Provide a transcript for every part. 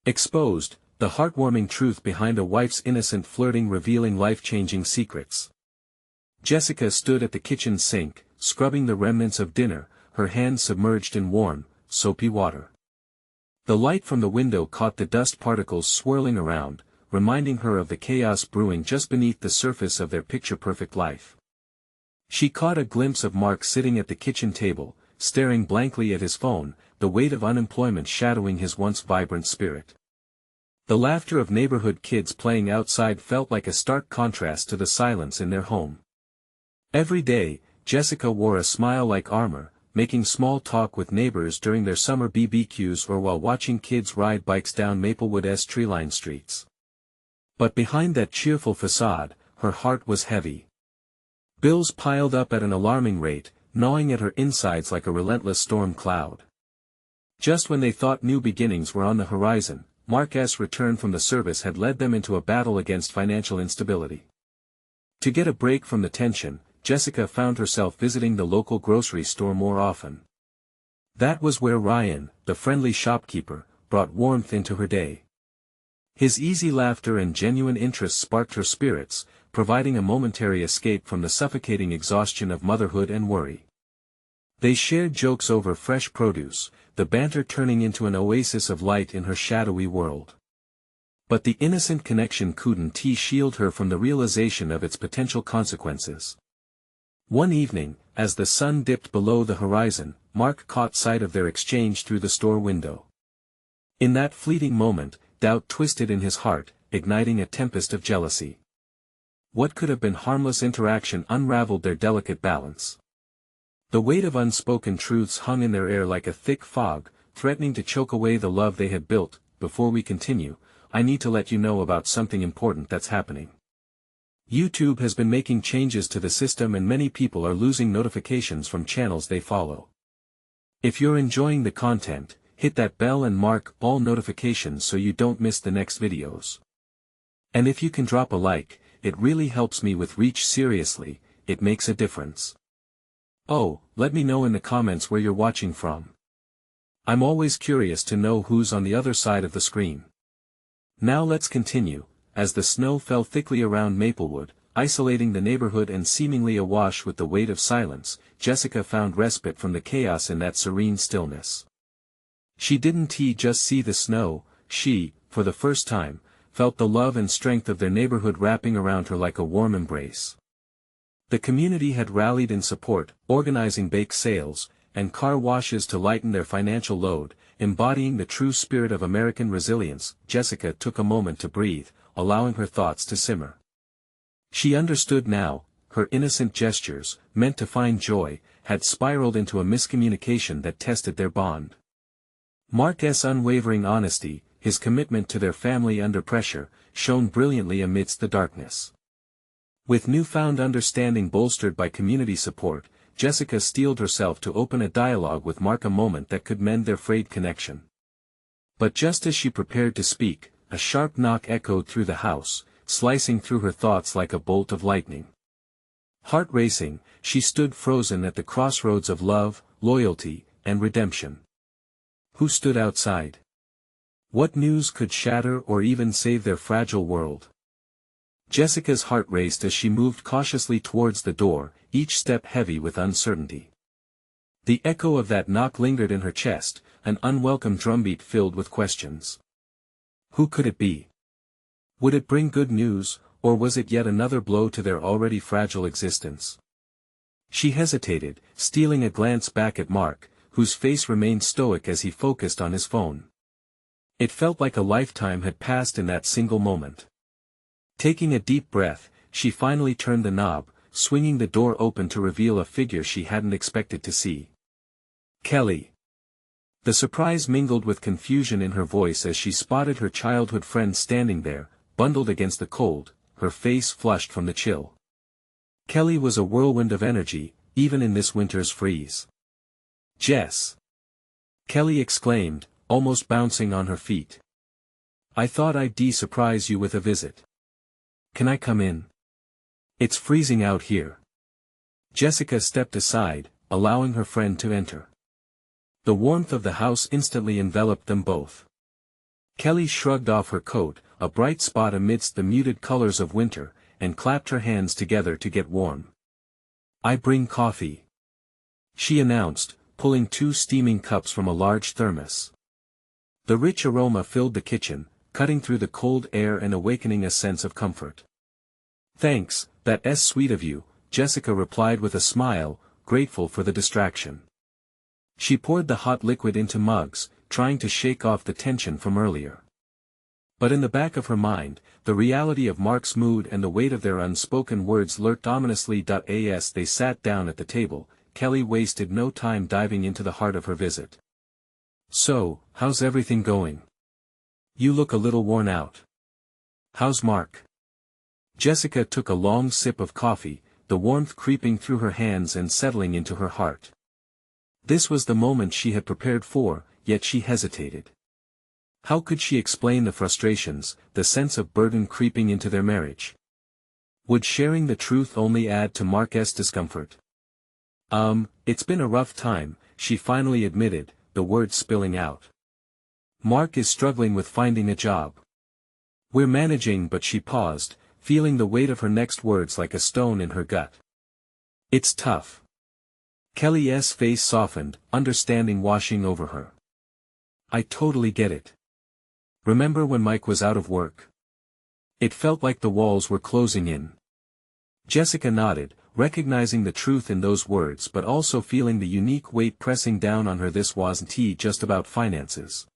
Exposed, the heartwarming truth behind a wife's innocent flirting, revealing life-changing secrets. Jessica stood at the kitchen sink, scrubbing the remnants of dinner, her hands submerged in warm, soapy water. The light from the window caught the dust particles swirling around, reminding her of the chaos brewing just beneath the surface of their picture-perfect life. She caught a glimpse of Mark sitting at the kitchen table, staring blankly at his phone, the weight of unemployment shadowing his once vibrant spirit. The laughter of neighborhood kids playing outside felt like a stark contrast to the silence in their home. Every day, Jessica wore a smile like armor, making small talk with neighbors during their summer BBQs or while watching kids ride bikes down Maplewood's tree-lined streets. But behind that cheerful facade, her heart was heavy. Bills piled up at an alarming rate, gnawing at her insides like a relentless storm cloud. Just when they thought new beginnings were on the horizon, Mark's return from the service had led them into a battle against financial instability. To get a break from the tension, Jessica found herself visiting the local grocery store more often. That was where Ryan, the friendly shopkeeper, brought warmth into her day. His easy laughter and genuine interest sparked her spirits, providing a momentary escape from the suffocating exhaustion of motherhood and worry. They shared jokes over fresh produce, the banter turning into an oasis of light in her shadowy world. But the innocent connection couldn't shield her from the realization of its potential consequences. One evening, as the sun dipped below the horizon, Mark caught sight of their exchange through the store window. In that fleeting moment, doubt twisted in his heart, igniting a tempest of jealousy. What could have been harmless interaction unraveled their delicate balance. The weight of unspoken truths hung in their air like a thick fog, threatening to choke away the love they had built. Before we continue, I need to let you know about something important that's happening. YouTube has been making changes to the system and many people are losing notifications from channels they follow. If you're enjoying the content, hit that bell and mark all notifications so you don't miss the next videos. And if you can drop a like, it really helps me with reach. Seriously, it makes a difference. Oh, let me know in the comments where you're watching from. I'm always curious to know who's on the other side of the screen. Now let's continue. As the snow fell thickly around Maplewood, isolating the neighborhood and seemingly awash with the weight of silence, Jessica found respite from the chaos in that serene stillness. She didn't just see the snow, she, for the first time, felt the love and strength of their neighborhood wrapping around her like a warm embrace. The community had rallied in support, organizing bake sales, and car washes to lighten their financial load, embodying the true spirit of American resilience. Jessica took a moment to breathe, allowing her thoughts to simmer. She understood now, her innocent gestures, meant to find joy, had spiraled into a miscommunication that tested their bond. Mark's unwavering honesty, his commitment to their family under pressure, shone brilliantly amidst the darkness. With newfound understanding bolstered by community support, Jessica steeled herself to open a dialogue with Mark, a moment that could mend their frayed connection. But just as she prepared to speak, a sharp knock echoed through the house, slicing through her thoughts like a bolt of lightning. Heart racing, she stood frozen at the crossroads of love, loyalty, and redemption. Who stood outside? What news could shatter or even save their fragile world? Jessica's heart raced as she moved cautiously towards the door, each step heavy with uncertainty. The echo of that knock lingered in her chest, an unwelcome drumbeat filled with questions. Who could it be? Would it bring good news, or was it yet another blow to their already fragile existence? She hesitated, stealing a glance back at Mark, whose face remained stoic as he focused on his phone. It felt like a lifetime had passed in that single moment. Taking a deep breath, she finally turned the knob, swinging the door open to reveal a figure she hadn't expected to see. Kelly. The surprise mingled with confusion in her voice as she spotted her childhood friend standing there, bundled against the cold, her face flushed from the chill. Kelly was a whirlwind of energy, even in this winter's freeze. Jess! Kelly exclaimed, almost bouncing on her feet. I thought I'd surprise you with a visit. Can I come in? It's freezing out here. Jessica stepped aside, allowing her friend to enter. The warmth of the house instantly enveloped them both. Kelly shrugged off her coat, a bright spot amidst the muted colors of winter, and clapped her hands together to get warm. "I bring coffee," she announced, pulling 2 steaming cups from a large thermos. The rich aroma filled the kitchen, cutting through the cold air and awakening a sense of comfort. "Thanks, that's sweet of you," Jessica replied with a smile, grateful for the distraction. She poured the hot liquid into mugs, trying to shake off the tension from earlier. But in the back of her mind, the reality of Mark's mood and the weight of their unspoken words lurked ominously. As they sat down at the table, Kelly wasted no time diving into the heart of her visit. "So, how's everything going? You look a little worn out. How's Mark?" Jessica took a long sip of coffee, the warmth creeping through her hands and settling into her heart. This was the moment she had prepared for, yet she hesitated. How could she explain the frustrations, the sense of burden creeping into their marriage? Would sharing the truth only add to Mark's discomfort? It's been a rough time," she finally admitted, the words spilling out. "Mark is struggling with finding a job. We're managing," but she paused, feeling the weight of her next words like a stone in her gut. "It's tough." Kelly's face softened, understanding washing over her. "I totally get it. Remember when Mike was out of work? It felt like the walls were closing in." Jessica nodded, recognizing the truth in those words but also feeling the unique weight pressing down on her. This wasn't just about finances.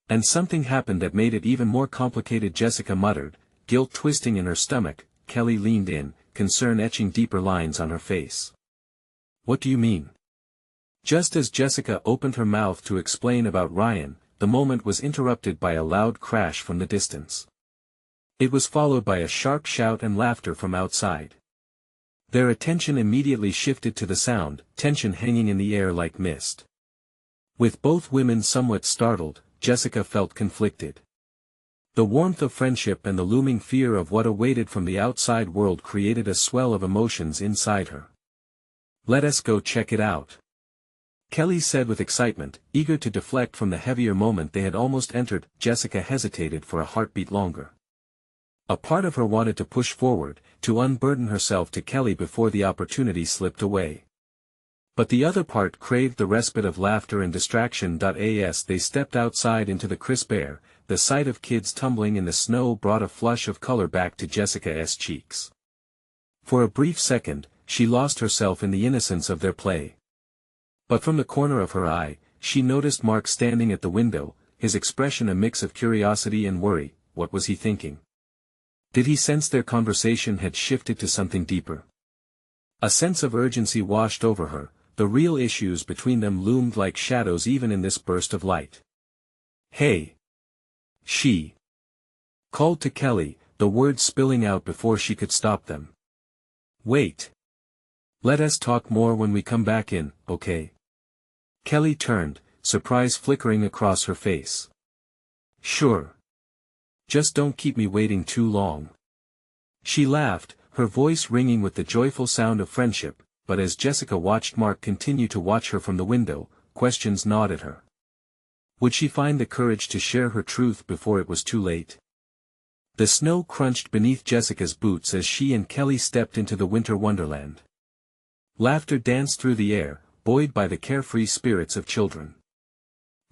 "And something happened that made it even more complicated," Jessica muttered, guilt twisting in her stomach. Kelly leaned in, concern etching deeper lines on her face. "What do you mean?" Just as Jessica opened her mouth to explain about Ryan, the moment was interrupted by a loud crash from the distance. It was followed by a sharp shout and laughter from outside. Their attention immediately shifted to the sound, tension hanging in the air like mist. With both women somewhat startled, Jessica felt conflicted. The warmth of friendship and the looming fear of what awaited from the outside world created a swell of emotions inside her. "Let us go check it out," Kelly said with excitement, eager to deflect from the heavier moment they had almost entered. Jessica hesitated for a heartbeat longer. A part of her wanted to push forward, to unburden herself to Kelly before the opportunity slipped away. But the other part craved the respite of laughter and distraction. As they stepped outside into the crisp air, the sight of kids tumbling in the snow brought a flush of color back to Jessica's cheeks. For a brief second, she lost herself in the innocence of their play. But from the corner of her eye, she noticed Mark standing at the window, his expression a mix of curiosity and worry. What was he thinking? Did he sense their conversation had shifted to something deeper? A sense of urgency washed over her, the real issues between them loomed like shadows even in this burst of light. "Hey!" she called to Kelly, the words spilling out before she could stop them. "Wait. Let us talk more when we come back in, okay?" Kelly turned, surprise flickering across her face. "Sure. Just don't keep me waiting too long." She laughed, her voice ringing with the joyful sound of friendship, but as Jessica watched Mark continue to watch her from the window, questions gnawed at her. Would she find the courage to share her truth before it was too late? The snow crunched beneath Jessica's boots as she and Kelly stepped into the winter wonderland. Laughter danced through the air, buoyed by the carefree spirits of children.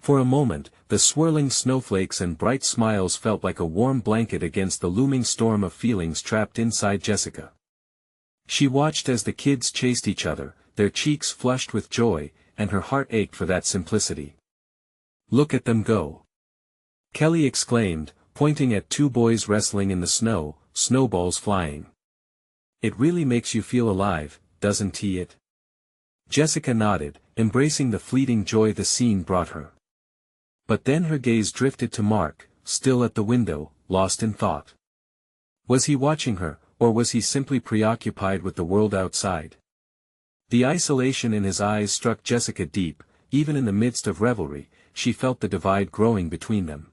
For a moment, the swirling snowflakes and bright smiles felt like a warm blanket against the looming storm of feelings trapped inside Jessica. She watched as the kids chased each other, their cheeks flushed with joy, and her heart ached for that simplicity. "Look at them go!" Kelly exclaimed, pointing at 2 boys wrestling in the snow, snowballs flying. "It really makes you feel alive, doesn't it?" Jessica nodded, embracing the fleeting joy the scene brought her. But then her gaze drifted to Mark, still at the window, lost in thought. Was he watching her, or was he simply preoccupied with the world outside? The isolation in his eyes struck Jessica deep. Even in the midst of revelry, she felt the divide growing between them.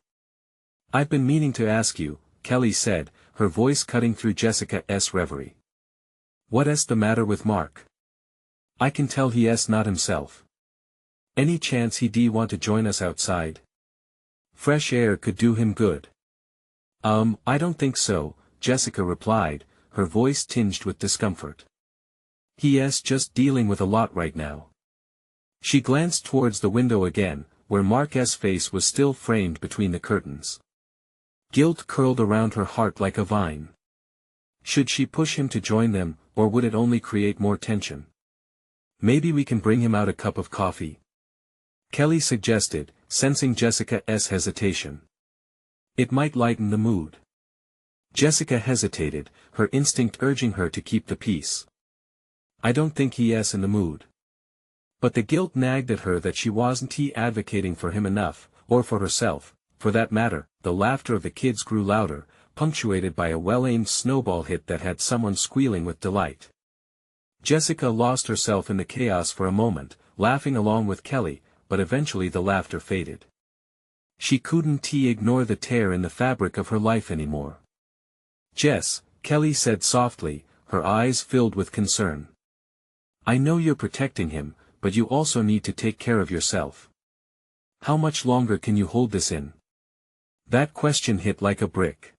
"I've been meaning to ask you," Kelly said, her voice cutting through Jessica's reverie. "What's the matter with Mark? I can tell he's not himself. Any chance he'd want to join us outside?" Fresh air could do him good. I don't think so, Jessica replied, her voice tinged with discomfort. He's just dealing with a lot right now. She glanced towards the window again, where Mark's face was still framed between the curtains. Guilt curled around her heart like a vine. Should she push him to join them, or would it only create more tension? Maybe we can bring him out a cup of coffee, Kelly suggested, sensing Jessica's hesitation. It might lighten the mood. Jessica hesitated, her instinct urging her to keep the peace. I don't think he's in the mood. But the guilt nagged at her that she wasn't advocating for him enough, or for herself, for that matter. The laughter of the kids grew louder, punctuated by a well-aimed snowball hit that had someone squealing with delight. Jessica lost herself in the chaos for a moment, laughing along with Kelly, but eventually the laughter faded. She couldn't ignore the tear in the fabric of her life anymore. Jess, Kelly said softly, her eyes filled with concern. I know you're protecting him, but you also need to take care of yourself. How much longer can you hold this in? That question hit like a brick.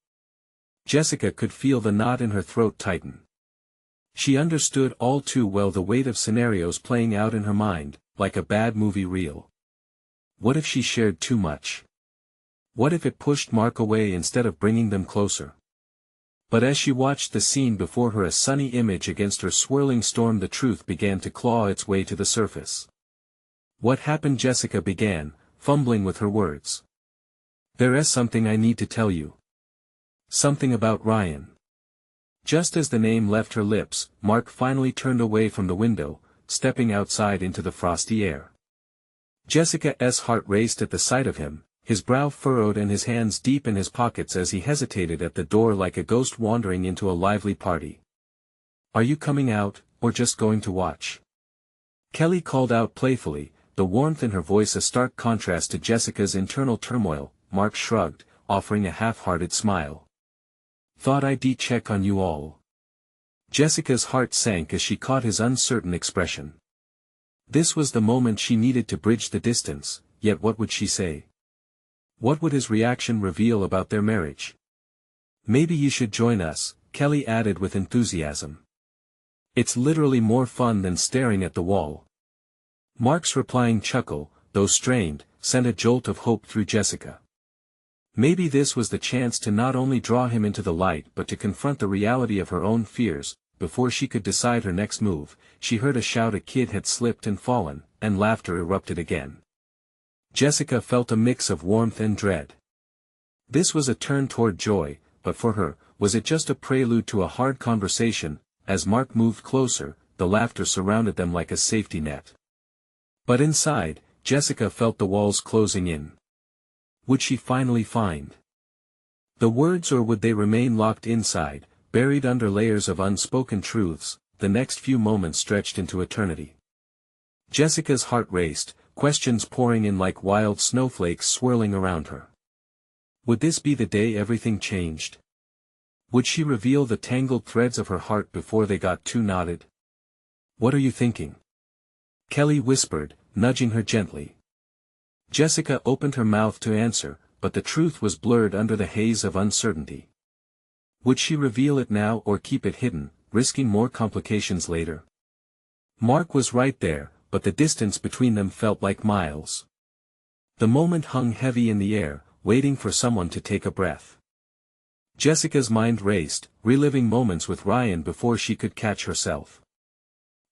Jessica could feel the knot in her throat tighten. She understood all too well the weight of scenarios playing out in her mind, like a bad movie reel. What if she shared too much? What if it pushed Mark away instead of bringing them closer? But as she watched the scene before her, a sunny image against her swirling storm, the truth began to claw its way to the surface. What happened? Jessica began, fumbling with her words. There is something I need to tell you. Something about Ryan. Just as the name left her lips, Mark finally turned away from the window, stepping outside into the frosty air. Jessica's heart raced at the sight of him, his brow furrowed and his hands deep in his pockets as he hesitated at the door like a ghost wandering into a lively party. Are you coming out, or just going to watch? Kelly called out playfully, the warmth in her voice a stark contrast to Jessica's internal turmoil. Mark shrugged, offering a half-hearted smile. Thought I'd check on you all. Jessica's heart sank as she caught his uncertain expression. This was the moment she needed to bridge the distance, yet what would she say? What would his reaction reveal about their marriage? Maybe you should join us, Kelly added with enthusiasm. It's literally more fun than staring at the wall. Mark's replying chuckle, though strained, sent a jolt of hope through Jessica. Maybe this was the chance to not only draw him into the light but to confront the reality of her own fears. Before she could decide her next move, she heard a shout. A kid had slipped and fallen, and laughter erupted again. Jessica felt a mix of warmth and dread. This was a turn toward joy, but for her, was it just a prelude to a hard conversation? As Mark moved closer, the laughter surrounded them like a safety net. But inside, Jessica felt the walls closing in. Would she finally find the words, or would they remain locked inside, buried under layers of unspoken truths? The next few moments stretched into eternity. Jessica's heart raced, questions pouring in like wild snowflakes swirling around her. Would this be the day everything changed? Would she reveal the tangled threads of her heart before they got too knotted? What are you thinking? Kelly whispered, nudging her gently. Jessica opened her mouth to answer, but the truth was blurred under the haze of uncertainty. Would she reveal it now or keep it hidden, risking more complications later? Mark was right there, but the distance between them felt like miles. The moment hung heavy in the air, waiting for someone to take a breath. Jessica's mind raced, reliving moments with Ryan before she could catch herself.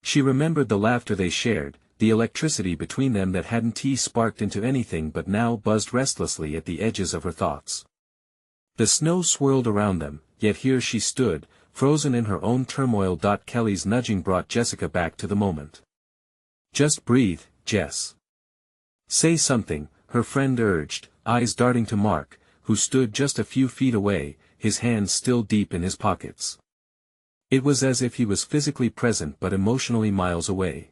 She remembered the laughter they shared, the electricity between them that hadn't sparked into anything but now buzzed restlessly at the edges of her thoughts. The snow swirled around them, yet here she stood, frozen in her own turmoil. Kelly's nudging brought Jessica back to the moment. Just breathe, Jess. Say something, her friend urged, eyes darting to Mark, who stood just a few feet away, his hands still deep in his pockets. It was as if he was physically present but emotionally miles away.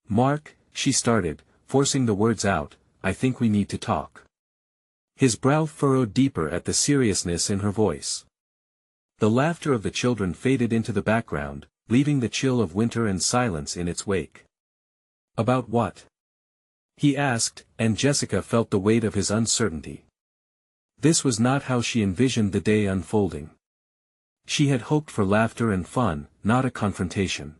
Mark, she started, forcing the words out, I think we need to talk. His brow furrowed deeper at the seriousness in her voice. The laughter of the children faded into the background, leaving the chill of winter and silence in its wake. About what? he asked, and Jessica felt the weight of his uncertainty. This was not how she envisioned the day unfolding. She had hoped for laughter and fun, not a confrontation.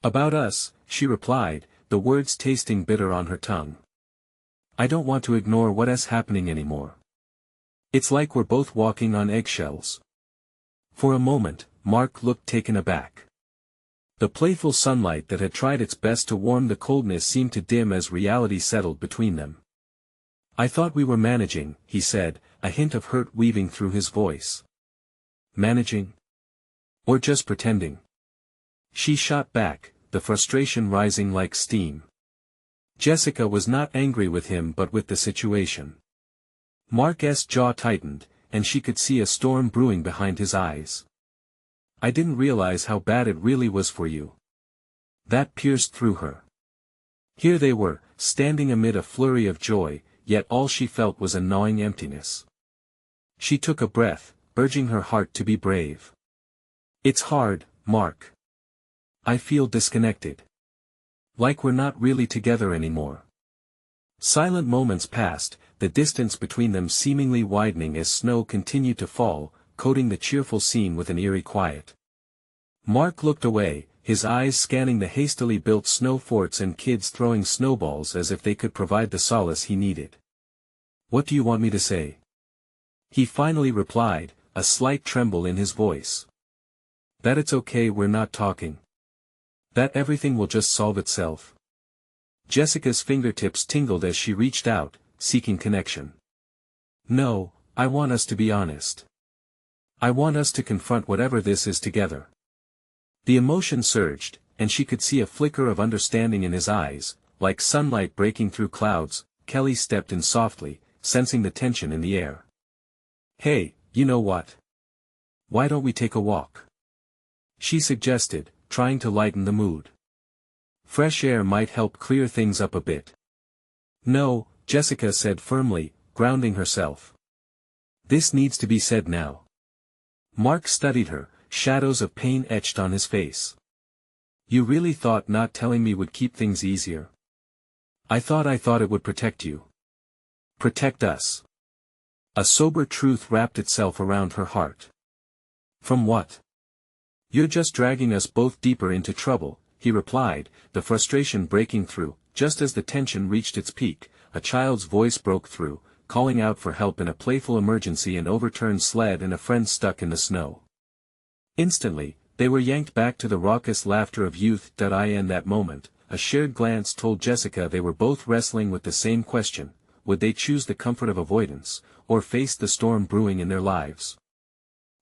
About us, she replied, the words tasting bitter on her tongue. I don't want to ignore what's happening anymore. It's like we're both walking on eggshells. For a moment, Mark looked taken aback. The playful sunlight that had tried its best to warm the coldness seemed to dim as reality settled between them. I thought we were managing, he said, a hint of hurt weaving through his voice. Managing? Or just pretending? She shot back, the frustration rising like steam. Jessica was not angry with him but with the situation. Mark's jaw tightened, and she could see a storm brewing behind his eyes. I didn't realize how bad it really was for you. That pierced through her. Here they were, standing amid a flurry of joy, yet all she felt was a gnawing emptiness. She took a breath, urging her heart to be brave. It's hard, Mark. I feel disconnected. Like we're not really together anymore. Silent moments passed, the distance between them seemingly widening as snow continued to fall, coating the cheerful scene with an eerie quiet. Mark looked away, his eyes scanning the hastily built snow forts and kids throwing snowballs as if they could provide the solace he needed. What do you want me to say? He finally replied, a slight tremble in his voice. That it's okay we're not talking. That everything will just solve itself. Jessica's fingertips tingled as she reached out, seeking connection. No, I want us to be honest. I want us to confront whatever this is together. The emotion surged, and she could see a flicker of understanding in his eyes, like sunlight breaking through clouds. Kelly stepped in softly, sensing the tension in the air. Hey, you know what? Why don't we take a walk? She suggested, trying to lighten the mood. Fresh air might help clear things up a bit. No, Jessica said firmly, grounding herself. This needs to be said now. Mark studied her, shadows of pain etched on his face. You really thought not telling me would keep things easier? I thought it would protect you. Protect us. A sober truth wrapped itself around her heart. From what? You're just dragging us both deeper into trouble, he replied, the frustration breaking through. Just as the tension reached its peak, a child's voice broke through, calling out for help in a playful emergency: an overturned sled and a friend stuck in the snow. Instantly, they were yanked back to the raucous laughter of youth. In that moment, a shared glance told Jessica they were both wrestling with the same question: would they choose the comfort of avoidance, or face the storm brewing in their lives?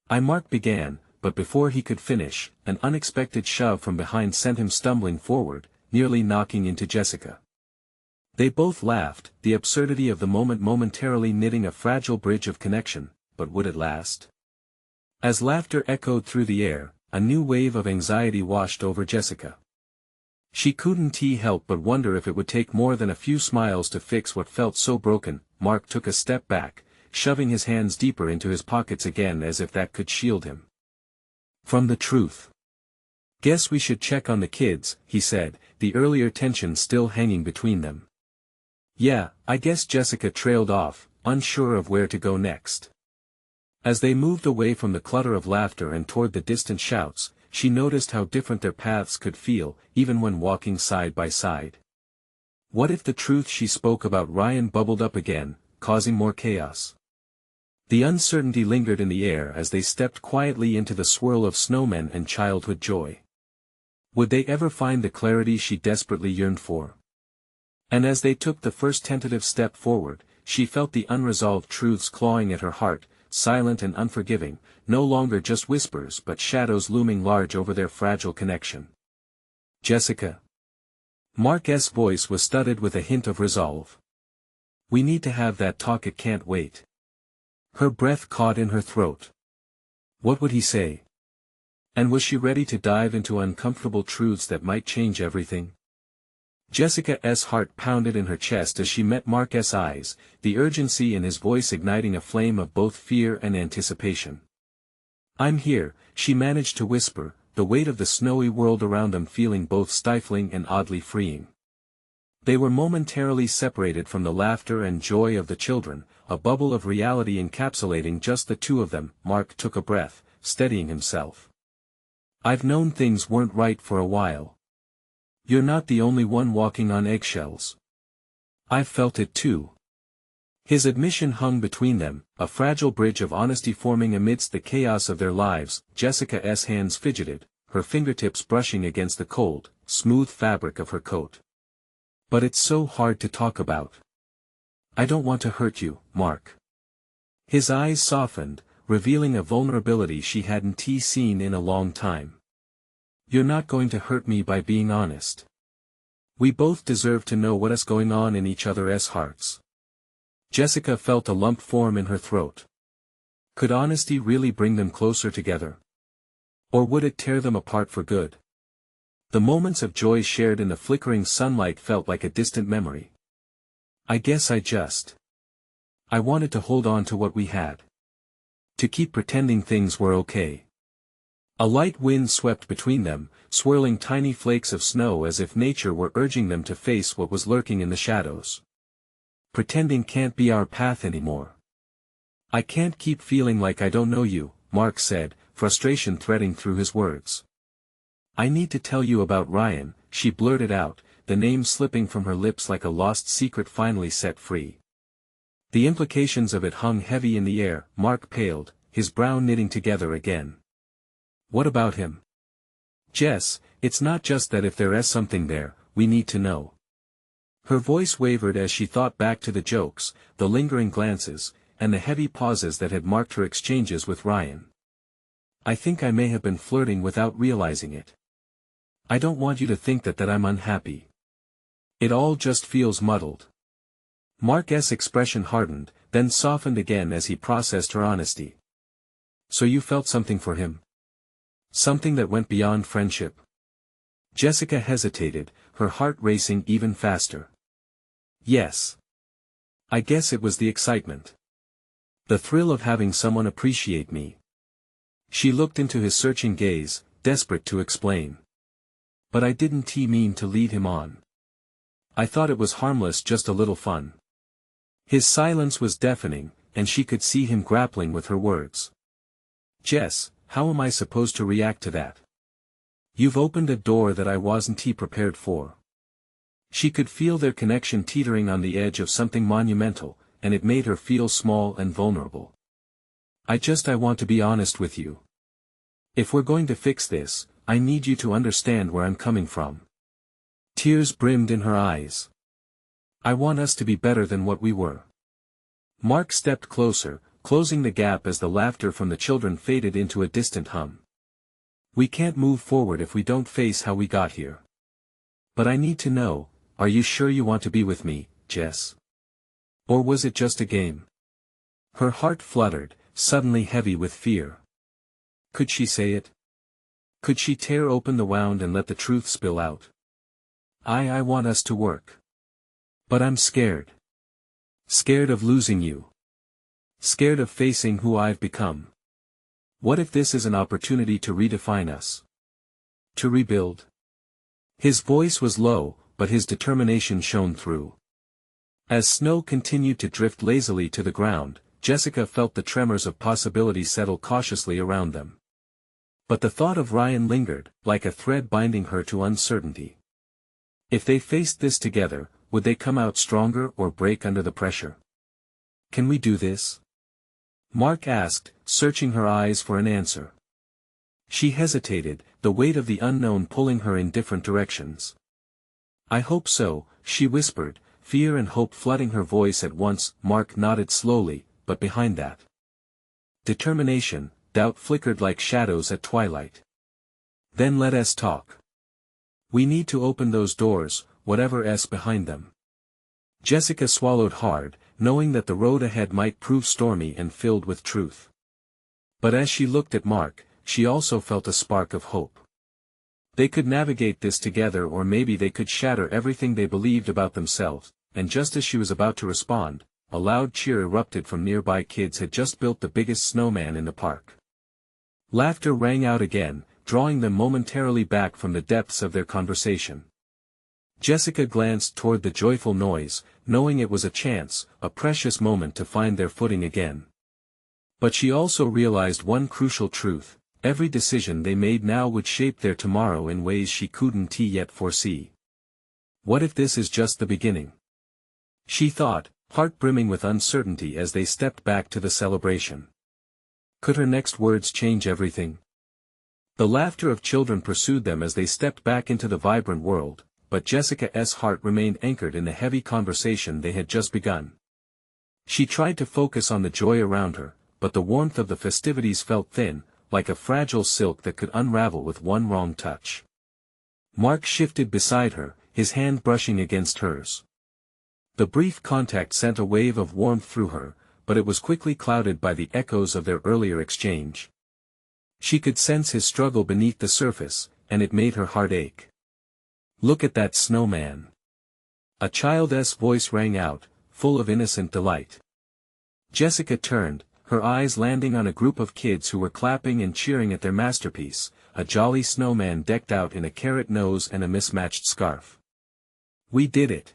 Mark began, but before he could finish, an unexpected shove from behind sent him stumbling forward, nearly knocking into Jessica. They both laughed, the absurdity of the moment momentarily knitting a fragile bridge of connection, but would it last? As laughter echoed through the air, a new wave of anxiety washed over Jessica. She couldn't help but wonder if it would take more than a few smiles to fix what felt so broken. Mark took a step back, shoving his hands deeper into his pockets again as if that could shield him from the truth. Guess we should check on the kids, he said, the earlier tension still hanging between them. Yeah, I guess. Jessica trailed off, unsure of where to go next. As they moved away from the clutter of laughter and toward the distant shouts, she noticed how different their paths could feel, even when walking side by side. What if the truth she spoke about Ryan bubbled up again, causing more chaos? The uncertainty lingered in the air as they stepped quietly into the swirl of snowmen and childhood joy. Would they ever find the clarity she desperately yearned for? And as they took the first tentative step forward, she felt the unresolved truths clawing at her heart, silent and unforgiving, no longer just whispers but shadows looming large over their fragile connection. Jessica. Mark's voice was studded with a hint of resolve. We need to have that talk. It can't wait. Her breath caught in her throat. What would he say? And was she ready to dive into uncomfortable truths that might change everything? Jessica's heart pounded in her chest as she met Mark's eyes, the urgency in his voice igniting a flame of both fear and anticipation. I'm here, she managed to whisper, the weight of the snowy world around them feeling both stifling and oddly freeing. They were momentarily separated from the laughter and joy of the children, a bubble of reality encapsulating just the two of them. Mark took a breath, steadying himself. I've known things weren't right for a while. You're not the only one walking on eggshells. I've felt it too. His admission hung between them, a fragile bridge of honesty forming amidst the chaos of their lives. Jessica's hands fidgeted, her fingertips brushing against the cold, smooth fabric of her coat. But it's so hard to talk about. I don't want to hurt you, Mark. His eyes softened, revealing a vulnerability she hadn't seen in a long time. You're not going to hurt me by being honest. We both deserve to know what's going on in each other's hearts. Jessica felt a lump form in her throat. Could honesty really bring them closer together? Or would it tear them apart for good? The moments of joy shared in the flickering sunlight felt like a distant memory. I guess I wanted to hold on to what we had. To keep pretending things were okay. A light wind swept between them, swirling tiny flakes of snow as if nature were urging them to face what was lurking in the shadows. Pretending can't be our path anymore. I can't keep feeling like I don't know you, Mark said, frustration threading through his words. I need to tell you about Ryan, she blurted out, the name slipping from her lips like a lost secret finally set free. The implications of it hung heavy in the air. Mark paled, his brow knitting together again. What about him? Jess, it's not just that if there is something there, we need to know. Her voice wavered as she thought back to the jokes, the lingering glances, and the heavy pauses that had marked her exchanges with Ryan. I think I may have been flirting without realizing it. I don't want you to think that I'm unhappy. It all just feels muddled. Mark's expression hardened, then softened again as he processed her honesty. So you felt something for him? Something that went beyond friendship? Jessica hesitated, her heart racing even faster. Yes. I guess it was the excitement. The thrill of having someone appreciate me. She looked into his searching gaze, desperate to explain. But I didn't mean to lead him on. I thought it was harmless, just a little fun. His silence was deafening, and she could see him grappling with her words. Jess, how am I supposed to react to that? You've opened a door that I wasn't prepared for. She could feel their connection teetering on the edge of something monumental, and it made her feel small and vulnerable. I want to be honest with you. If we're going to fix this, I need you to understand where I'm coming from. Tears brimmed in her eyes. I want us to be better than what we were. Mark stepped closer, closing the gap as the laughter from the children faded into a distant hum. We can't move forward if we don't face how we got here. But I need to know, are you sure you want to be with me, Jess? Or was it just a game? Her heart fluttered, suddenly heavy with fear. Could she say it? Could she tear open the wound and let the truth spill out? I want us to work. But I'm scared. Scared of losing you. Scared of facing who I've become. What if this is an opportunity to redefine us? To rebuild? His voice was low, but his determination shone through. As snow continued to drift lazily to the ground, Jessica felt the tremors of possibility settle cautiously around them. But the thought of Ryan lingered, like a thread binding her to uncertainty. If they faced this together, would they come out stronger or break under the pressure? Can we do this? Mark asked, searching her eyes for an answer. She hesitated, the weight of the unknown pulling her in different directions. I hope so, she whispered, fear and hope flooding her voice at once. Mark nodded slowly, but behind that determination, doubt flickered like shadows at twilight. Then let us talk. We need to open those doors, whatever's behind them. Jessica swallowed hard, knowing that the road ahead might prove stormy and filled with truth. But as she looked at Mark, she also felt a spark of hope. They could navigate this together, or maybe they could shatter everything they believed about themselves. And just as she was about to respond, a loud cheer erupted from nearby. Kids had just built the biggest snowman in the park. Laughter rang out again, drawing them momentarily back from the depths of their conversation. Jessica glanced toward the joyful noise, knowing it was a chance, a precious moment to find their footing again. But she also realized one crucial truth: every decision they made now would shape their tomorrow in ways she couldn't yet foresee. What if this is just the beginning? She thought, heart brimming with uncertainty as they stepped back to the celebration. Could her next words change everything? The laughter of children pursued them as they stepped back into the vibrant world, but Jessica's heart remained anchored in the heavy conversation they had just begun. She tried to focus on the joy around her, but the warmth of the festivities felt thin, like a fragile silk that could unravel with one wrong touch. Mark shifted beside her, his hand brushing against hers. The brief contact sent a wave of warmth through her, but it was quickly clouded by the echoes of their earlier exchange. She could sense his struggle beneath the surface, and it made her heart ache. "Look at that snowman." A child's voice rang out, full of innocent delight. Jessica turned, her eyes landing on a group of kids who were clapping and cheering at their masterpiece, a jolly snowman decked out in a carrot nose and a mismatched scarf. "We did it."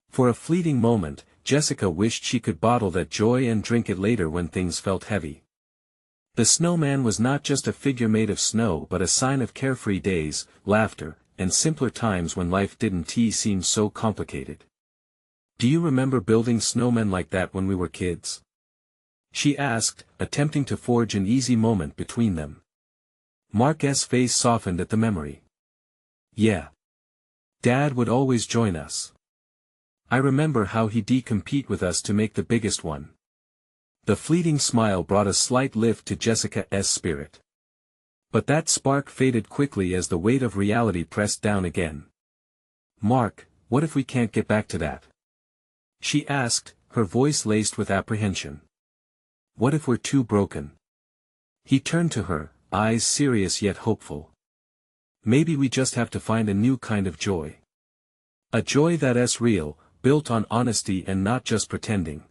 For a fleeting moment, Jessica wished she could bottle that joy and drink it later when things felt heavy. The snowman was not just a figure made of snow but a sign of carefree days, laughter, and simpler times when life didn't seem so complicated. "Do you remember building snowmen like that when we were kids?" she asked, attempting to forge an easy moment between them. Mark's face softened at the memory. "Yeah. Dad would always join us. I remember how he'd compete with us to make the biggest one." The fleeting smile brought a slight lift to Jessica's spirit. But that spark faded quickly as the weight of reality pressed down again. "Mark, what if we can't get back to that?" she asked, her voice laced with apprehension. "What if we're too broken?" He turned to her, eyes serious yet hopeful. "Maybe we just have to find a new kind of joy. A joy that's real, built on honesty and not just pretending."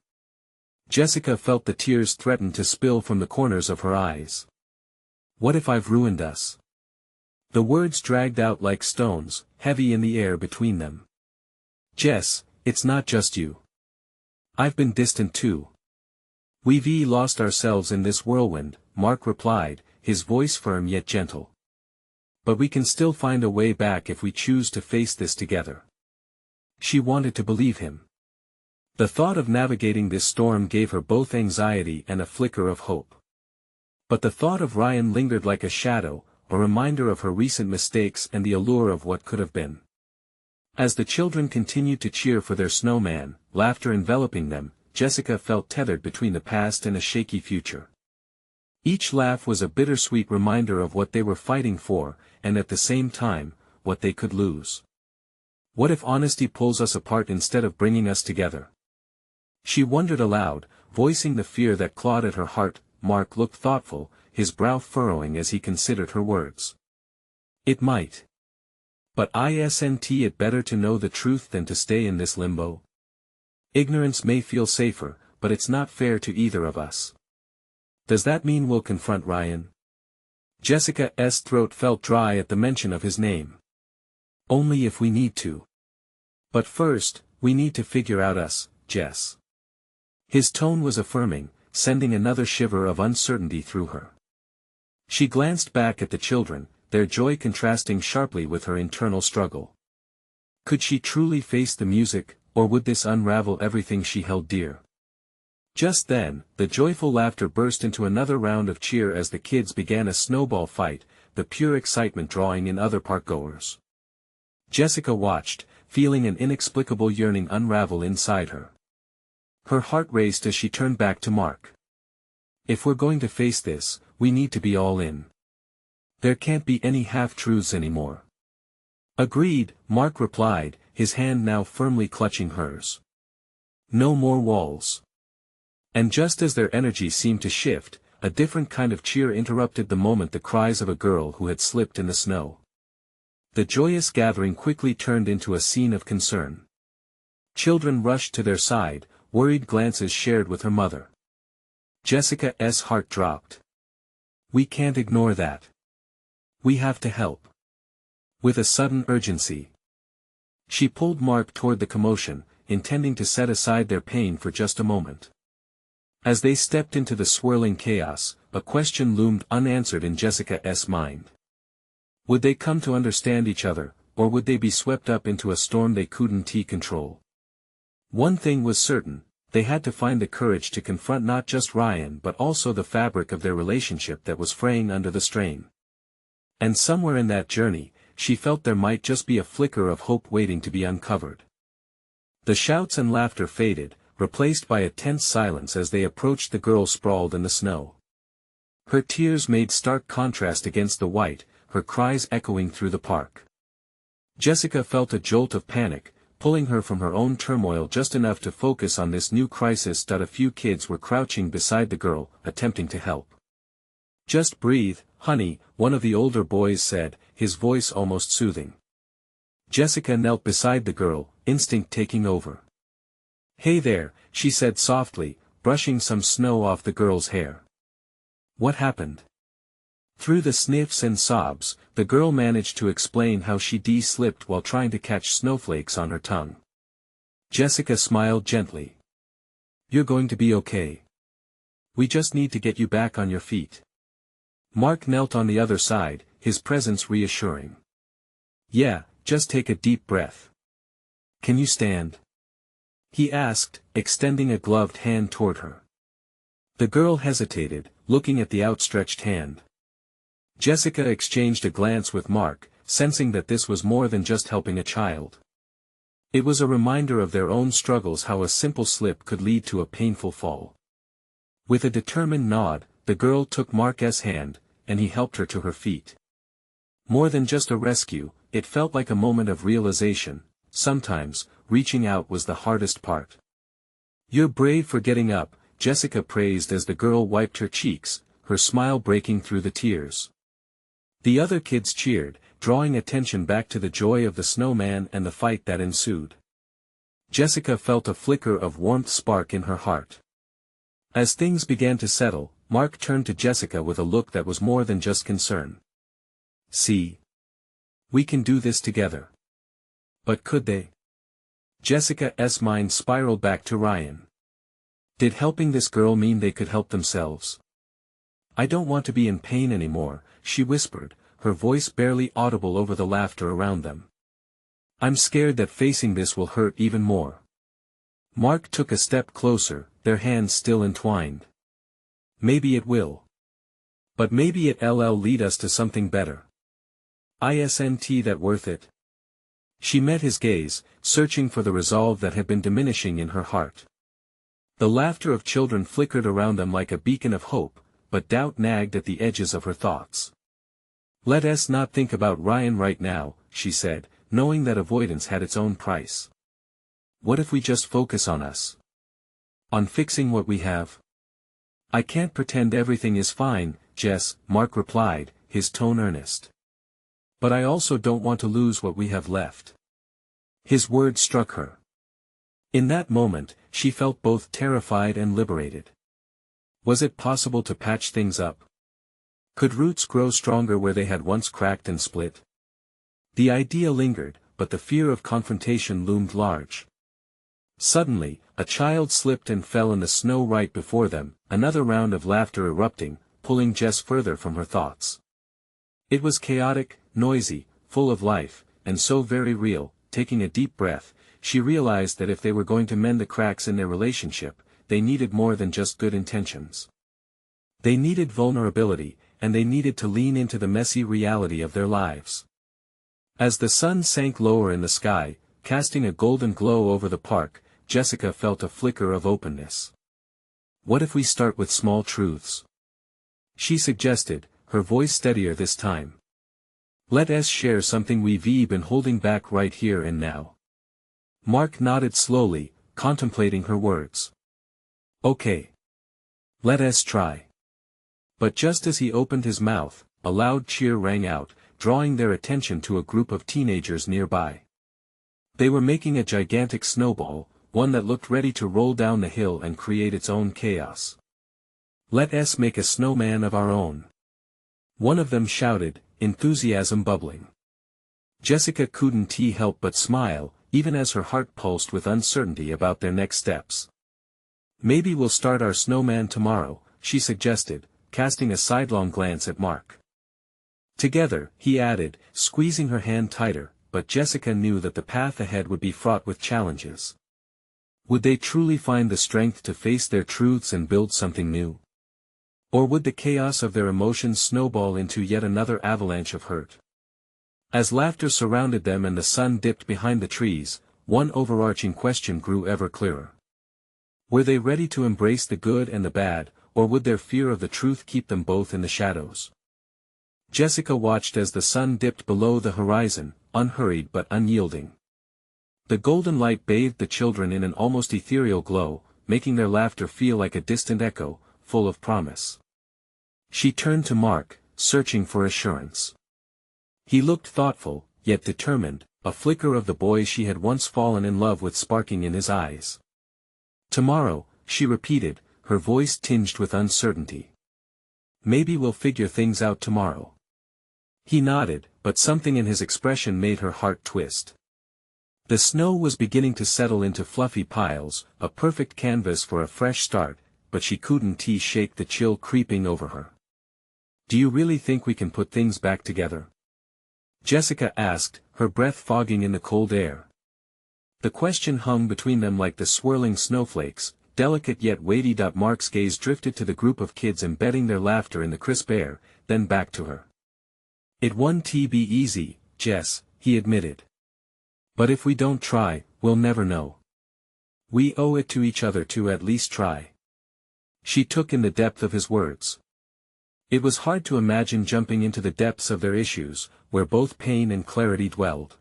Jessica felt the tears threaten to spill from the corners of her eyes. "What if I've ruined us?" The words dragged out like stones, heavy in the air between them. "Jess, it's not just you. I've been distant too. We've lost ourselves in this whirlwind," Mark replied, his voice firm yet gentle. "But we can still find a way back if we choose to face this together." She wanted to believe him. The thought of navigating this storm gave her both anxiety and a flicker of hope. But the thought of Ryan lingered like a shadow, a reminder of her recent mistakes and the allure of what could have been. As the children continued to cheer for their snowman, laughter enveloping them, Jessica felt tethered between the past and a shaky future. Each laugh was a bittersweet reminder of what they were fighting for, and at the same time, what they could lose. What if honesty pulls us apart instead of bringing us together? She wondered aloud, voicing the fear that clawed at her heart. Mark looked thoughtful, his brow furrowing as he considered her words. "It might. But isn't it better to know the truth than to stay in this limbo? Ignorance may feel safer, but it's not fair to either of us." "Does that mean we'll confront Ryan?" Jessica's throat felt dry at the mention of his name. "Only if we need to. But first, we need to figure out us, Jess." His tone was affirming, sending another shiver of uncertainty through her. She glanced back at the children, their joy contrasting sharply with her internal struggle. Could she truly face the music, or would this unravel everything she held dear? Just then, the joyful laughter burst into another round of cheer as the kids began a snowball fight, the pure excitement drawing in other parkgoers. Jessica watched, feeling an inexplicable yearning unravel inside her. Her heart raced as she turned back to Mark. "If we're going to face this, we need to be all in. There can't be any half-truths anymore." "Agreed," Mark replied, his hand now firmly clutching hers. "No more walls." And just as their energy seemed to shift, a different kind of cheer interrupted the moment: the cries of a girl who had slipped in the snow. The joyous gathering quickly turned into a scene of concern. Children rushed to their side, worried glances shared with her mother. Jessica's heart dropped. "We can't ignore that. We have to help." With a sudden urgency, She pulled Mark toward the commotion, intending to set aside their pain for just a moment. As they stepped into the swirling chaos, a question loomed unanswered in Jessica's mind. Would they come to understand each other, or would they be swept up into a storm they couldn't control? One thing was certain, they had to find the courage to confront not just Ryan but also the fabric of their relationship that was fraying under the strain. And somewhere in that journey, she felt there might just be a flicker of hope waiting to be uncovered. The shouts and laughter faded, replaced by a tense silence as they approached the girl sprawled in the snow. Her tears made stark contrast against the white, her cries echoing through the park. Jessica felt a jolt of panic, pulling her from her own turmoil just enough to focus on this new crisis. A few kids were crouching beside the girl, attempting to help. "Just breathe, honey," one of the older boys said, his voice almost soothing. Jessica knelt beside the girl, instinct taking over. "Hey there," she said softly, brushing some snow off the girl's hair. "What happened?" Through the sniffs and sobs, the girl managed to explain how she slipped while trying to catch snowflakes on her tongue. Jessica smiled gently. "You're going to be okay. We just need to get you back on your feet." Mark knelt on the other side, his presence reassuring. "Yeah, just take a deep breath. Can you stand?" he asked, extending a gloved hand toward her. The girl hesitated, looking at the outstretched hand. Jessica exchanged a glance with Mark, sensing that this was more than just helping a child. It was a reminder of their own struggles, how a simple slip could lead to a painful fall. With a determined nod, the girl took Mark's hand, and he helped her to her feet. More than just a rescue, it felt like a moment of realization. Sometimes, reaching out was the hardest part. "You're brave for getting up," Jessica praised as the girl wiped her cheeks, her smile breaking through the tears. The other kids cheered, drawing attention back to the joy of the snowman and the fight that ensued. Jessica felt a flicker of warmth spark in her heart. As things began to settle, Mark turned to Jessica with a look that was more than just concern. "See? We can do this together." But could they? Jessica's mind spiraled back to Ryan. Did helping this girl mean they could help themselves? "I don't want to be in pain anymore," she whispered, her voice barely audible over the laughter around them. "I'm scared that facing this will hurt even more." Mark took a step closer, their hands still entwined. "Maybe it will. But maybe it'll lead us to something better. Isn't that worth it?" She met his gaze, searching for the resolve that had been diminishing in her heart. The laughter of children flickered around them like a beacon of hope, but doubt nagged at the edges of her thoughts. "Let us not think about Ryan right now," she said, knowing that avoidance had its own price. "What if we just focus on us? On fixing what we have?" "I can't pretend everything is fine, Jess," Mark replied, his tone earnest. "But I also don't want to lose what we have left." His words struck her. In that moment, she felt both terrified and liberated. Was it possible to patch things up? Could roots grow stronger where they had once cracked and split? The idea lingered, but the fear of confrontation loomed large. Suddenly, a child slipped and fell in the snow right before them, another round of laughter erupting, pulling Jess further from her thoughts. It was chaotic, noisy, full of life, and so very real. Taking a deep breath, she realized that if they were going to mend the cracks in their relationship, they needed more than just good intentions. They needed vulnerability, and they needed to lean into the messy reality of their lives. As the sun sank lower in the sky, casting a golden glow over the park, Jessica felt a flicker of openness. "What if we start with small truths?" she suggested, her voice steadier this time. "Let us share something we've been holding back right here and now." Mark nodded slowly, contemplating her words. "Okay. Let us try." But just as he opened his mouth, a loud cheer rang out, drawing their attention to a group of teenagers nearby. They were making a gigantic snowball, one that looked ready to roll down the hill and create its own chaos. "Let us make a snowman of our own," one of them shouted, enthusiasm bubbling. Jessica couldn't help but smile, even as her heart pulsed with uncertainty about their next steps. "Maybe we'll start our snowman tomorrow," she suggested, casting a sidelong glance at Mark. "Together," he added, squeezing her hand tighter, but Jessica knew that the path ahead would be fraught with challenges. Would they truly find the strength to face their truths and build something new? Or would the chaos of their emotions snowball into yet another avalanche of hurt? As laughter surrounded them and the sun dipped behind the trees, one overarching question grew ever clearer. Were they ready to embrace the good and the bad, or would their fear of the truth keep them both in the shadows? Jessica watched as the sun dipped below the horizon, unhurried but unyielding. The golden light bathed the children in an almost ethereal glow, making their laughter feel like a distant echo, full of promise. She turned to Mark, searching for assurance. He looked thoughtful, yet determined, a flicker of the boy she had once fallen in love with sparking in his eyes. "Tomorrow," she repeated, her voice tinged with uncertainty. "Maybe we'll figure things out tomorrow." He nodded, but something in his expression made her heart twist. The snow was beginning to settle into fluffy piles, a perfect canvas for a fresh start, but she couldn't shake the chill creeping over her. "Do you really think we can put things back together?" Jessica asked, her breath fogging in the cold air. The question hung between them like the swirling snowflakes, delicate yet weighty. Mark's gaze drifted to the group of kids embedding their laughter in the crisp air, then back to her. "It won't be easy, Jess," he admitted. "But if we don't try, we'll never know. We owe it to each other to at least try." She took in the depth of his words. It was hard to imagine jumping into the depths of their issues, where both pain and clarity dwelled.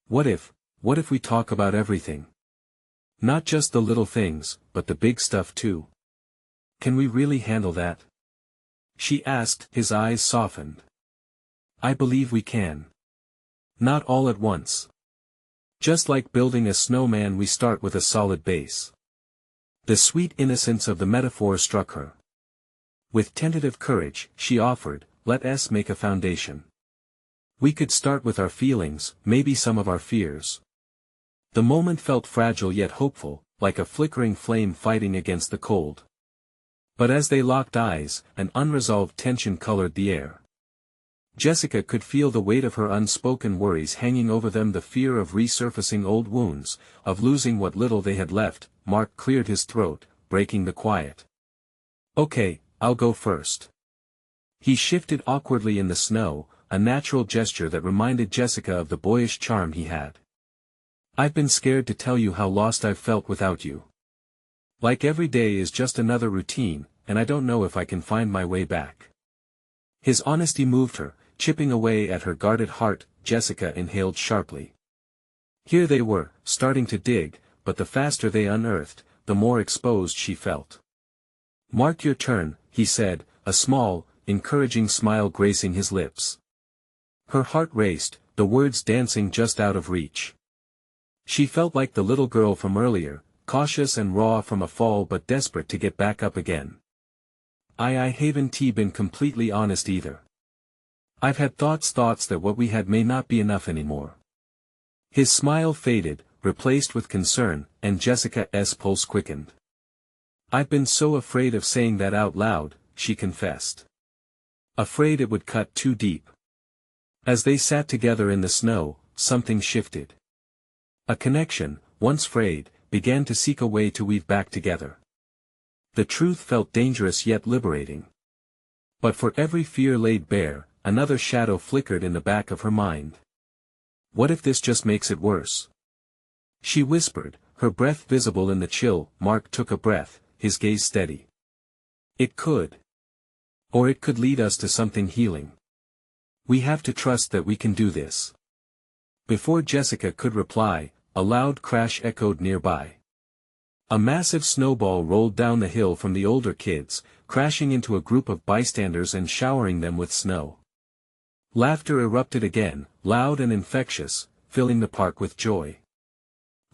What if we talk about everything? Not just the little things, but the big stuff too. Can we really handle that? She asked, his eyes softened. "I believe we can. Not all at once. Just like building a snowman, we start with a solid base." The sweet innocence of the metaphor struck her. With tentative courage, she offered, "Let us make a foundation. We could start with our feelings, maybe some of our fears." The moment felt fragile yet hopeful, like a flickering flame fighting against the cold. But as they locked eyes, an unresolved tension colored the air. Jessica could feel the weight of her unspoken worries hanging over them, the fear of resurfacing old wounds, of losing what little they had left. Mark cleared his throat, breaking the quiet. "Okay, I'll go first." He shifted awkwardly in the snow, a natural gesture that reminded Jessica of the boyish charm he had. "I've been scared to tell you how lost I've felt without you. Like every day is just another routine, and I don't know if I can find my way back." His honesty moved her, chipping away at her guarded heart. Jessica inhaled sharply. Here they were, starting to dig, but the faster they unearthed, the more exposed she felt. "Mark, your turn," he said, a small, encouraging smile gracing his lips. Her heart raced, the words dancing just out of reach. She felt like the little girl from earlier, cautious and raw from a fall but desperate to get back up again. I haven't been completely honest either. I've had thoughts that what we had may not be enough anymore." His smile faded, replaced with concern, and Jessica's pulse quickened. "I've been so afraid of saying that out loud," she confessed. Afraid it would cut too deep. As they sat together in the snow, something shifted. A connection, once frayed, began to seek a way to weave back together. The truth felt dangerous yet liberating. But for every fear laid bare, another shadow flickered in the back of her mind. What if this just makes it worse? She whispered, her breath visible in the chill. Mark took a breath, his gaze steady. "It could. Or it could lead us to something healing. We have to trust that we can do this." Before Jessica could reply, a loud crash echoed nearby. A massive snowball rolled down the hill from the older kids, crashing into a group of bystanders and showering them with snow. Laughter erupted again, loud and infectious, filling the park with joy.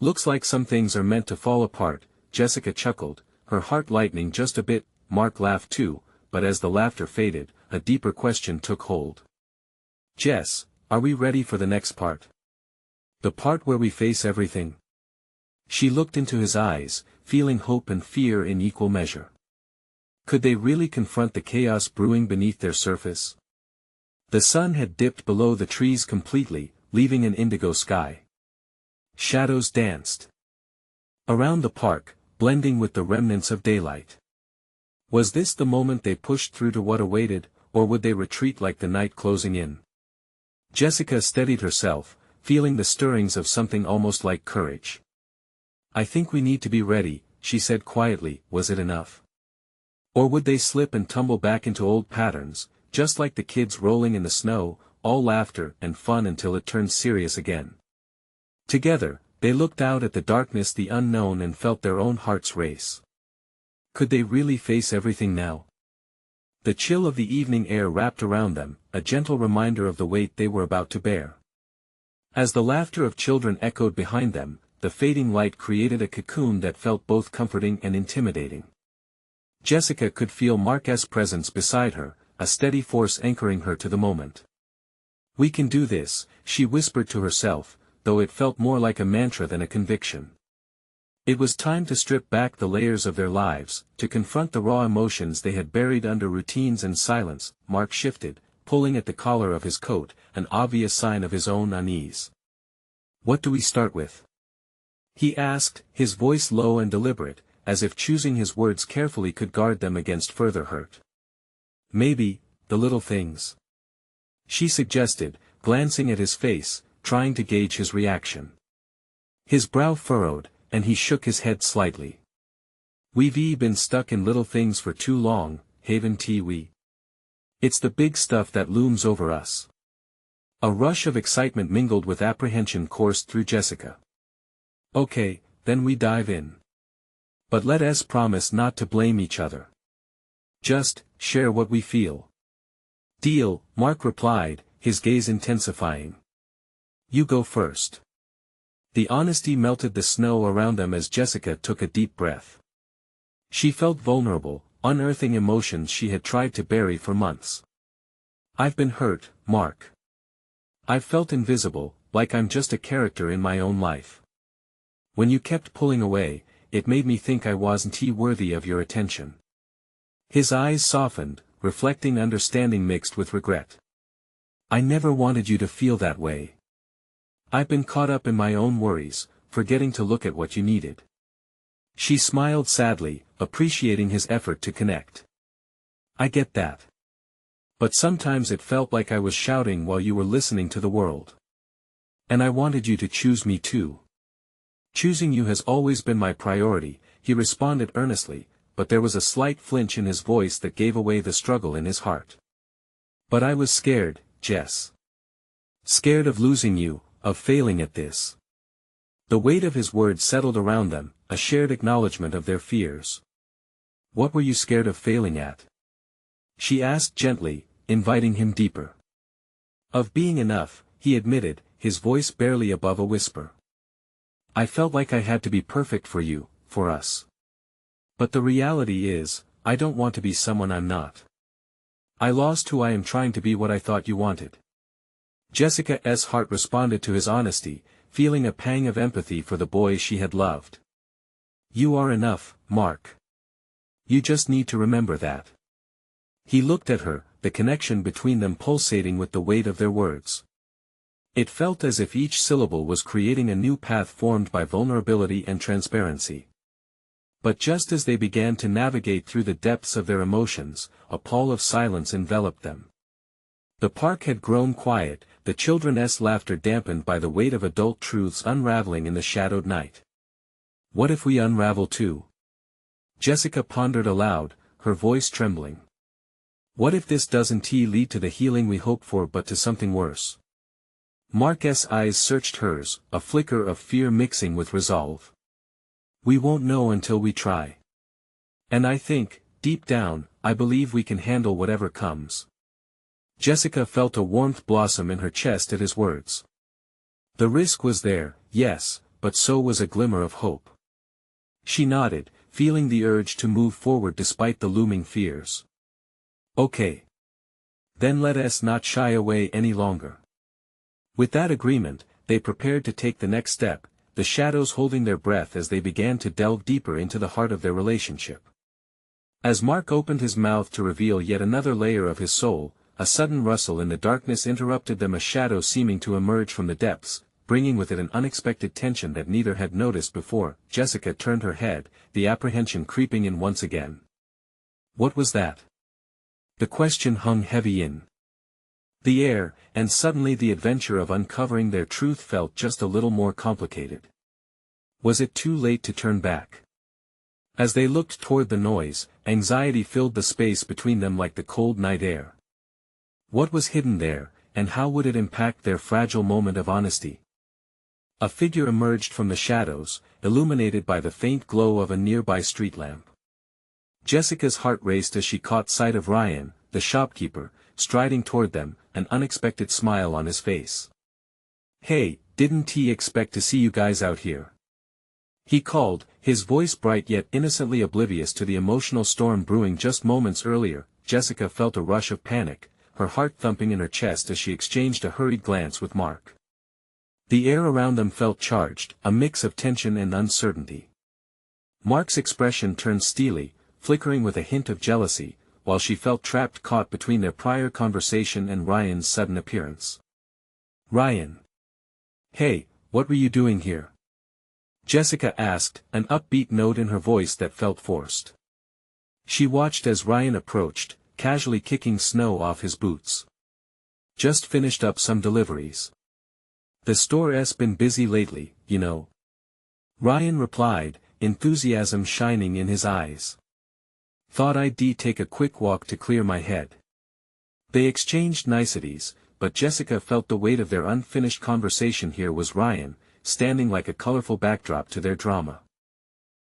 "Looks like some things are meant to fall apart," Jessica chuckled, her heart lightening just a bit. Mark laughed too, but as the laughter faded, a deeper question took hold. "Jess, are we ready for the next part?" The part where we face everything. She looked into his eyes, feeling hope and fear in equal measure. Could they really confront the chaos brewing beneath their surface? The sun had dipped below the trees completely, leaving an indigo sky. Shadows danced around the park, blending with the remnants of daylight. Was this the moment they pushed through to what awaited, or would they retreat like the night closing in? Jessica steadied herself, feeling the stirrings of something almost like courage. "I think we need to be ready," she said quietly. Was it enough? Or would they slip and tumble back into old patterns, just like the kids rolling in the snow, all laughter and fun until it turned serious again? Together, they looked out at the darkness, the unknown, and felt their own hearts race. Could they really face everything now? The chill of the evening air wrapped around them, a gentle reminder of the weight they were about to bear. As the laughter of children echoed behind them, the fading light created a cocoon that felt both comforting and intimidating. Jessica could feel Mark's presence beside her, a steady force anchoring her to the moment. "We can do this," she whispered to herself, though it felt more like a mantra than a conviction. It was time to strip back the layers of their lives, to confront the raw emotions they had buried under routines and silence. Mark shifted, pulling at the collar of his coat, an obvious sign of his own unease. "What do we start with?" he asked, his voice low and deliberate, as if choosing his words carefully could guard them against further hurt. "Maybe, the little things," she suggested, glancing at his face, trying to gauge his reaction. His brow furrowed, and he shook his head slightly. "We've been stuck in little things for too long, haven't we? It's the big stuff that looms over us." A rush of excitement mingled with apprehension coursed through Jessica. "Okay, then we dive in. But let us promise not to blame each other. Just share what we feel." "Deal," Mark replied, his gaze intensifying. "You go first." The honesty melted the snow around them as Jessica took a deep breath. She felt vulnerable, unearthing emotions she had tried to bury for months. "I've been hurt, Mark. I've felt invisible, like I'm just a character in my own life. When you kept pulling away, it made me think I wasn't worthy of your attention." His eyes softened, reflecting understanding mixed with regret. "I never wanted you to feel that way. I've been caught up in my own worries, forgetting to look at what you needed." She smiled sadly, appreciating his effort to connect. "I get that. But sometimes it felt like I was shouting while you were listening to the world. And I wanted you to choose me too." "Choosing you has always been my priority," he responded earnestly, but there was a slight flinch in his voice that gave away the struggle in his heart. "But I was scared, Jess. Scared of losing you, of failing at this." The weight of his words settled around them, a shared acknowledgement of their fears. "What were you scared of failing at?" she asked gently, inviting him deeper. "Of being enough," he admitted, his voice barely above a whisper. "I felt like I had to be perfect for you, for us. But the reality is, I don't want to be someone I'm not. I lost who I am trying to be what I thought you wanted." Jessica's heart responded to his honesty, feeling a pang of empathy for the boy she had loved. "You are enough, Mark. You just need to remember that." He looked at her, the connection between them pulsating with the weight of their words. It felt as if each syllable was creating a new path formed by vulnerability and transparency. But just as they began to navigate through the depths of their emotions, a pall of silence enveloped them. The park had grown quiet, the children's laughter dampened by the weight of adult truths unraveling in the shadowed night. "What if we unravel too?" Jessica pondered aloud, her voice trembling. "What if this doesn't lead to the healing we hope for but to something worse?" Mark's eyes searched hers, a flicker of fear mixing with resolve. "We won't know until we try. And I think, deep down, I believe we can handle whatever comes." Jessica felt a warmth blossom in her chest at his words. The risk was there, yes, but so was a glimmer of hope. She nodded, feeling the urge to move forward despite the looming fears. "Okay. Then let us not shy away any longer." With that agreement, they prepared to take the next step, the shadows holding their breath as they began to delve deeper into the heart of their relationship. As Mark opened his mouth to reveal yet another layer of his soul, a sudden rustle in the darkness interrupted them, a shadow seeming to emerge from the depths, bringing with it an unexpected tension that neither had noticed before. Jessica turned her head, the apprehension creeping in once again. What was that? The question hung heavy in the air, and suddenly the adventure of uncovering their truth felt just a little more complicated. Was it too late to turn back? As they looked toward the noise, anxiety filled the space between them like the cold night air. What was hidden there, and how would it impact their fragile moment of honesty? A figure emerged from the shadows, illuminated by the faint glow of a nearby street lamp. Jessica's heart raced as she caught sight of Ryan, the shopkeeper, striding toward them, an unexpected smile on his face. "Hey, didn't he expect to see you guys out here?" he called, his voice bright yet innocently oblivious to the emotional storm brewing just moments earlier. Jessica felt a rush of panic, her heart thumping in her chest as she exchanged a hurried glance with Mark. The air around them felt charged, a mix of tension and uncertainty. Mark's expression turned steely, flickering with a hint of jealousy, while she felt trapped, caught between their prior conversation and Ryan's sudden appearance. "Ryan. Hey, what were you doing here?" Jessica asked, an upbeat note in her voice that felt forced. She watched as Ryan approached, casually kicking snow off his boots. "Just finished up some deliveries. The store's been busy lately, you know." Ryan replied, enthusiasm shining in his eyes. "Thought I'd take a quick walk to clear my head." They exchanged niceties, but Jessica felt the weight of their unfinished conversation. Here was Ryan, standing like a colorful backdrop to their drama.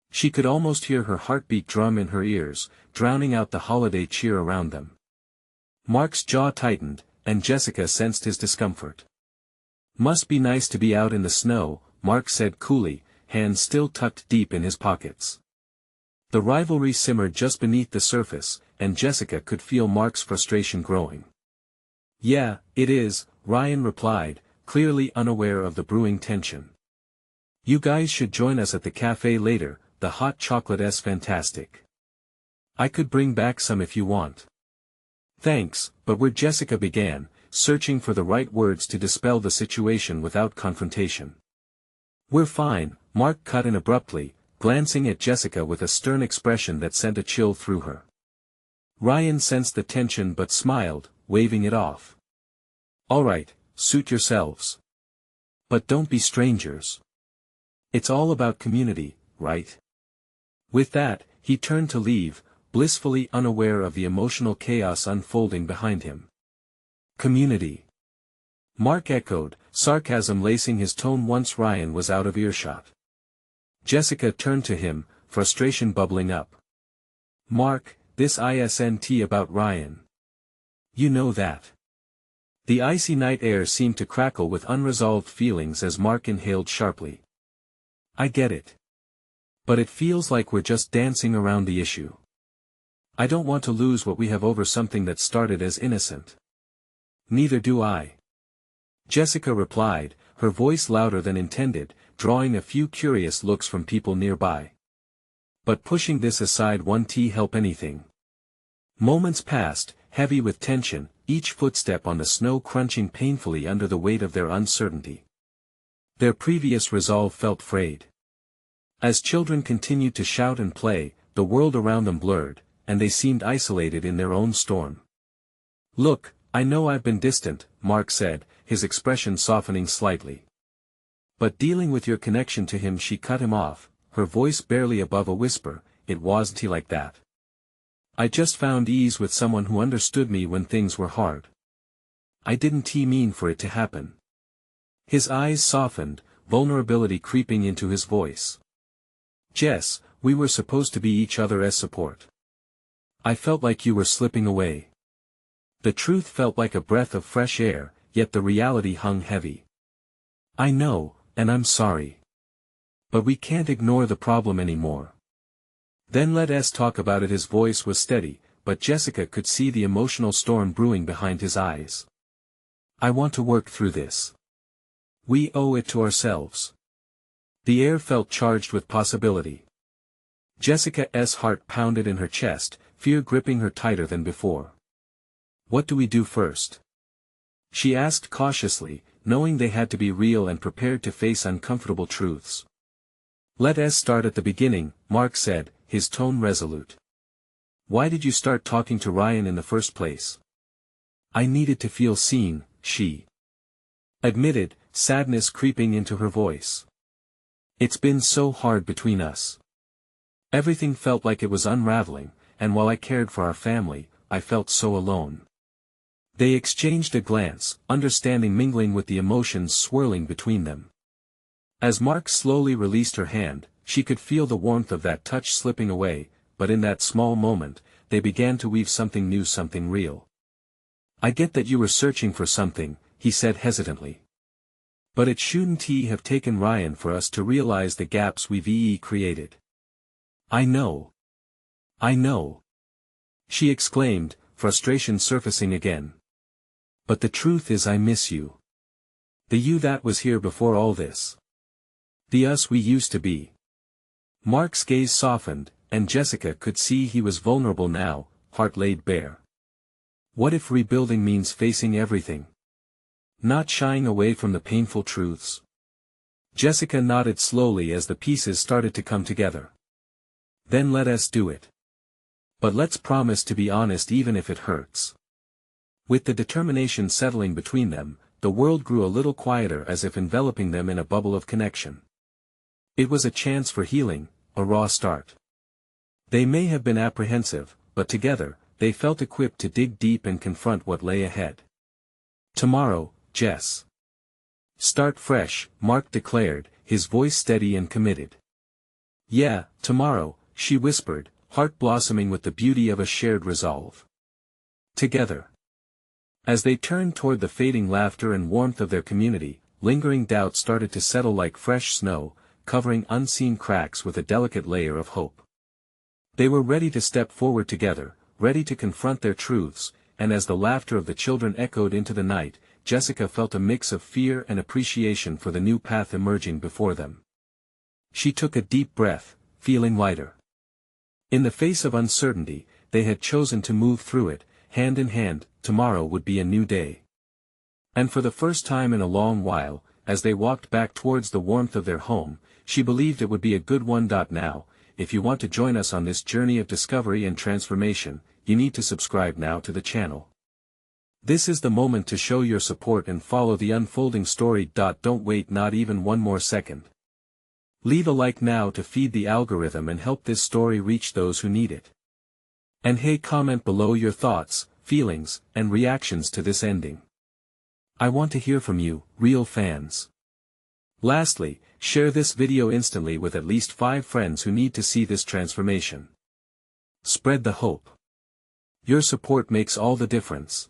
She could almost hear her heartbeat drum in her ears, drowning out the holiday cheer around them. Mark's jaw tightened, and Jessica sensed his discomfort. "Must be nice to be out in the snow," Mark said coolly, hands still tucked deep in his pockets. The rivalry simmered just beneath the surface, and Jessica could feel Mark's frustration growing. "Yeah, it is," Ryan replied, clearly unaware of the brewing tension. "You guys should join us at the cafe later, the hot chocolate's fantastic. I could bring back some if you want." "Thanks, but where?" Jessica began, searching for the right words to dispel the situation without confrontation. "We're fine," Mark cut in abruptly, glancing at Jessica with a stern expression that sent a chill through her. Ryan sensed the tension but smiled, waving it off. "All right, suit yourselves. But don't be strangers. It's all about community, right?" With that, he turned to leave, blissfully unaware of the emotional chaos unfolding behind him. "Community?" Mark echoed, sarcasm lacing his tone once Ryan was out of earshot. Jessica turned to him, frustration bubbling up. "Mark, this isn't about Ryan. You know that." The icy night air seemed to crackle with unresolved feelings as Mark inhaled sharply. "I get it. But it feels like we're just dancing around the issue. I don't want to lose what we have over something that started as innocent." "Neither do I," Jessica replied, her voice louder than intended, drawing a few curious looks from people nearby. "But pushing this aside, won't help anything." Moments passed, heavy with tension, each footstep on the snow crunching painfully under the weight of their uncertainty. Their previous resolve felt frayed. As children continued to shout and play, the world around them blurred, and they seemed isolated in their own storm. "Look, I know I've been distant," Mark said, his expression softening slightly. "But dealing with your connection to him," she cut him off, her voice barely above a whisper, "it wasn't like that. I just found ease with someone who understood me when things were hard. I didn't mean for it to happen." His eyes softened, vulnerability creeping into his voice. "Jess, we were supposed to be each other's support. I felt like you were slipping away." The truth felt like a breath of fresh air, yet the reality hung heavy. "I know, and I'm sorry. But we can't ignore the problem anymore. Then let's talk about it." His voice was steady, but Jessica could see the emotional storm brewing behind his eyes. "I want to work through this. We owe it to ourselves. The air felt charged with possibility. Jessica's heart pounded in her chest, fear gripping her tighter than before. What do we do first? She asked cautiously, knowing they had to be real and prepared to face uncomfortable truths. Let us start at the beginning, Mark said, his tone resolute. Why did you start talking to Ryan in the first place? I needed to feel seen, she admitted, sadness creeping into her voice. It's been so hard between us. Everything felt like it was unraveling, and while I cared for our family, I felt so alone. They exchanged a glance, understanding mingling with the emotions swirling between them. As Mark slowly released her hand, she could feel the warmth of that touch slipping away, but in that small moment, they began to weave something new, something real. I get that you were searching for something, he said hesitantly. But it shouldn't have taken Ryan for us to realize the gaps we've created. I know. I know. She exclaimed, frustration surfacing again. But the truth is I miss you. The you that was here before all this. The us we used to be. Mark's gaze softened, and Jessica could see he was vulnerable now, heart laid bare. What if rebuilding means facing everything? Not shying away from the painful truths? Jessica nodded slowly as the pieces started to come together. Then let us do it. But let's promise to be honest even if it hurts. With the determination settling between them, the world grew a little quieter as if enveloping them in a bubble of connection. It was a chance for healing, a raw start. They may have been apprehensive, but together, they felt equipped to dig deep and confront what lay ahead. Tomorrow, Jess. Start fresh, Mark declared, his voice steady and committed. Yeah, tomorrow, she whispered, heart blossoming with the beauty of a shared resolve. Together. As they turned toward the fading laughter and warmth of their community, lingering doubt started to settle like fresh snow, covering unseen cracks with a delicate layer of hope. They were ready to step forward together, ready to confront their truths, and as the laughter of the children echoed into the night, Jessica felt a mix of fear and appreciation for the new path emerging before them. She took a deep breath, feeling lighter. In the face of uncertainty, they had chosen to move through it, hand in hand. Tomorrow would be a new day. And for the first time in a long while, as they walked back towards the warmth of their home, she believed it would be a good one. Now, if you want to join us on this journey of discovery and transformation, you need to subscribe now to the channel. This is the moment to show your support and follow the unfolding story. Don't wait not even one more second. Leave a like now to feed the algorithm and help this story reach those who need it. And hey, comment below your thoughts, feelings, and reactions to this ending. I want to hear from you, real fans. Lastly, share this video instantly with at least 5 friends who need to see this transformation. Spread the hope. Your support makes all the difference.